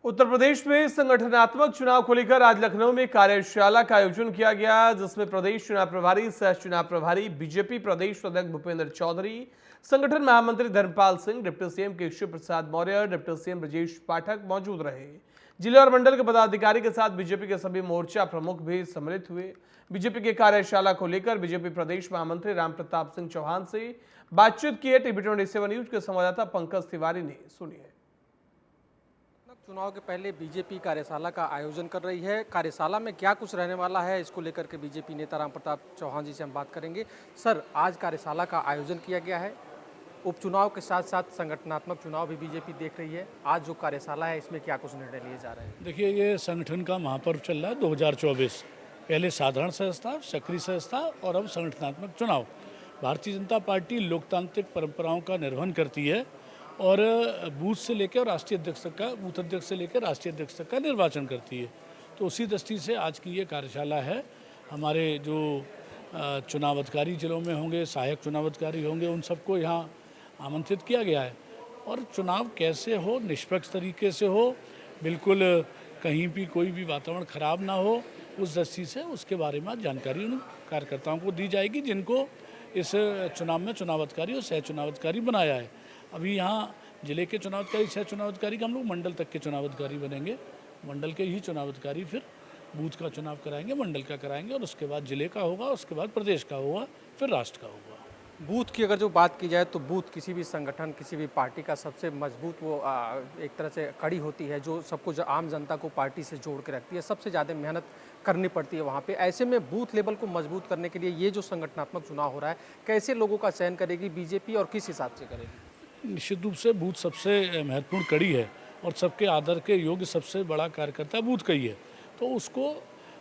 उत्तर प्रदेश में संगठनात्मक चुनाव को लेकर आज लखनऊ में कार्यशाला का आयोजन किया गया, जिसमें प्रदेश चुनाव प्रभारी, सह चुनाव प्रभारी, बीजेपी प्रदेश अध्यक्ष भूपेंद्र चौधरी, संगठन महामंत्री Dharmpal Singh, deputy CM Keshav Prasad Maurya, deputy CM Brajesh Pathak मौजूद रहे। जिले और मंडल के पदाधिकारी के साथ बीजेपी के सभी मोर्चा प्रमुख भी सम्मिलित हुए। बीजेपी के कार्यशाला को लेकर बीजेपी प्रदेश महामंत्री राम प्रताप सिंह चौहान से बातचीत की है टीवी 27 न्यूज के संवाददाता पंकज तिवारी ने। सुनिए। चुनाव के पहले बीजेपी कार्यशाला का आयोजन कर रही है। कार्यशाला में क्या कुछ रहने वाला है, इसको लेकर के बीजेपी नेता राम प्रताप चौहान जी से हम बात करेंगे। सर, आज कार्यशाला का आयोजन किया गया है। उपचुनाव के साथ साथ संगठनात्मक चुनाव भी बीजेपी देख रही है। आज जो कार्यशाला है, इसमें क्या कुछ निर्णय लिए जा रहे हैं? देखिए, ये संगठन का महापर्व चल रहा है 2024। पहले साधारण संस्था, सक्रिय संस्था और अब संगठनात्मक चुनाव। भारतीय जनता पार्टी लोकतांत्रिक परंपराओं का निर्वहन करती है और बूथ से लेकर राष्ट्रीय अध्यक्ष तक का, बूथ अध्यक्ष से लेकर राष्ट्रीय अध्यक्ष तक का निर्वाचन करती है। तो उसी दृष्टि से आज की ये कार्यशाला है। हमारे जो चुनाव अधिकारी जिलों में होंगे, सहायक चुनाव अधिकारी होंगे, उन सबको यहाँ आमंत्रित किया गया है। और चुनाव कैसे हो, निष्पक्ष तरीके से हो, बिल्कुल कहीं भी कोई भी वातावरण खराब ना हो, उस दृष्टि से उसके बारे में जानकारी उन कार्यकर्ताओं को दी जाएगी जिनको इस चुनाव में चुनाव अधिकारी और सह चुनाव अधिकारी बनाया है। अभी यहाँ जिले के चुनाव अधिकारी, सह चुनाव अधिकारी का हम लोग मंडल तक के चुनाव अधिकारी बनेंगे। मंडल के ही चुनाव अधिकारी फिर बूथ का चुनाव कराएंगे, मंडल का कराएंगे और उसके बाद जिले का होगा, उसके बाद प्रदेश का होगा, फिर राष्ट्र का होगा। बूथ की अगर जो बात की जाए तो बूथ किसी भी संगठन, किसी भी पार्टी का सबसे मजबूत वो एक तरह से कड़ी होती है, जो सबको, जो आम जनता को पार्टी से जोड़ के रखती है। सबसे ज़्यादा मेहनत करनी पड़ती है वहाँ पे। ऐसे में बूथ लेवल को मजबूत करने के लिए ये जो संगठनात्मक चुनाव हो रहा है, कैसे लोगों का चयन करेगी बीजेपी और किस हिसाब से करेगी? निश्चित रूप से बूथ सबसे महत्वपूर्ण कड़ी है और सबके आदर के योग्य सबसे बड़ा कार्यकर्ता बूथ का ही है। तो उसको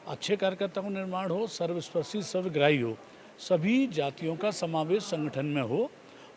अच्छे कार्यकर्ता का निर्माण हो, सर्वस्पर्शी, सर्वग्राही हो, सभी जातियों का समावेश संगठन में हो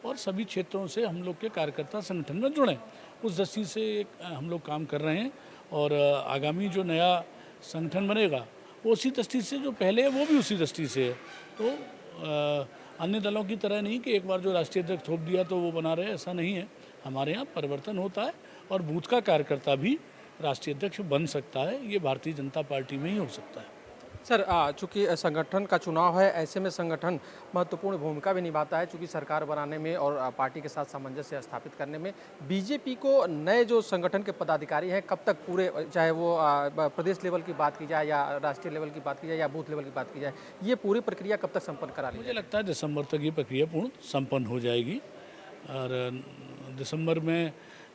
और सभी क्षेत्रों से हम लोग के कार्यकर्ता संगठन में जुड़ें, उस दृष्टि से हम लोग काम कर रहे हैं। और आगामी जो नया संगठन बनेगा वो उसी दृष्टि से, जो पहले है वो भी उसी दृष्टि से है। तो अन्य दलों की तरह नहीं कि एक बार जो राष्ट्रीय अध्यक्ष थोप दिया तो वो बना रहे, ऐसा नहीं है। हमारे यहाँ परिवर्तन होता है और बूथ का कार्यकर्ता भी राष्ट्रीय अध्यक्ष बन सकता है। ये भारतीय जनता पार्टी में ही हो सकता है। सर, चूँकि संगठन का चुनाव है, ऐसे में संगठन महत्वपूर्ण भूमिका भी निभाता है, चूँकि सरकार बनाने में और पार्टी के साथ सामंजस्य स्थापित करने में। बीजेपी को नए जो संगठन के पदाधिकारी हैं, कब तक पूरे, चाहे वो प्रदेश लेवल की बात की जाए या राष्ट्रीय लेवल की बात की जाए या बूथ लेवल की बात की जाए, ये पूरी प्रक्रिया कब तक संपन्न करा ली जाए? मुझे लगता है दिसंबर तक ये प्रक्रिया पूर्ण संपन्न हो जाएगी और दिसंबर में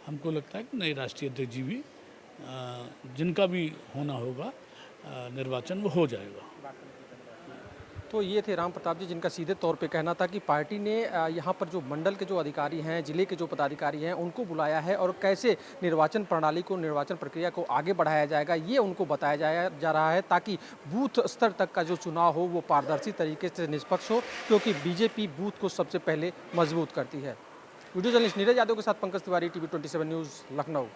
हमको लगता है कि नए राष्ट्रीय अध्यक्ष जी भी, जिनका भी होना होगा निर्वाचन, वो हो जाएगा। तो ये थे राम प्रताप जी, जिनका सीधे तौर पे कहना था कि पार्टी ने यहाँ पर जो मंडल के जो अधिकारी हैं, जिले के जो पदाधिकारी हैं, उनको बुलाया है और कैसे निर्वाचन प्रणाली को, निर्वाचन प्रक्रिया को आगे बढ़ाया जाएगा, ये उनको बताया जा रहा है, ताकि बूथ स्तर तक का जो चुनाव हो वो पारदर्शी तरीके से निष्पक्ष हो, क्योंकि बीजेपी बूथ को सबसे पहले मजबूत करती है। वीडियो जर्नलिस्ट नीरज यादव के साथ पंकज तिवारी, टीवी 27 न्यूज़, लखनऊ।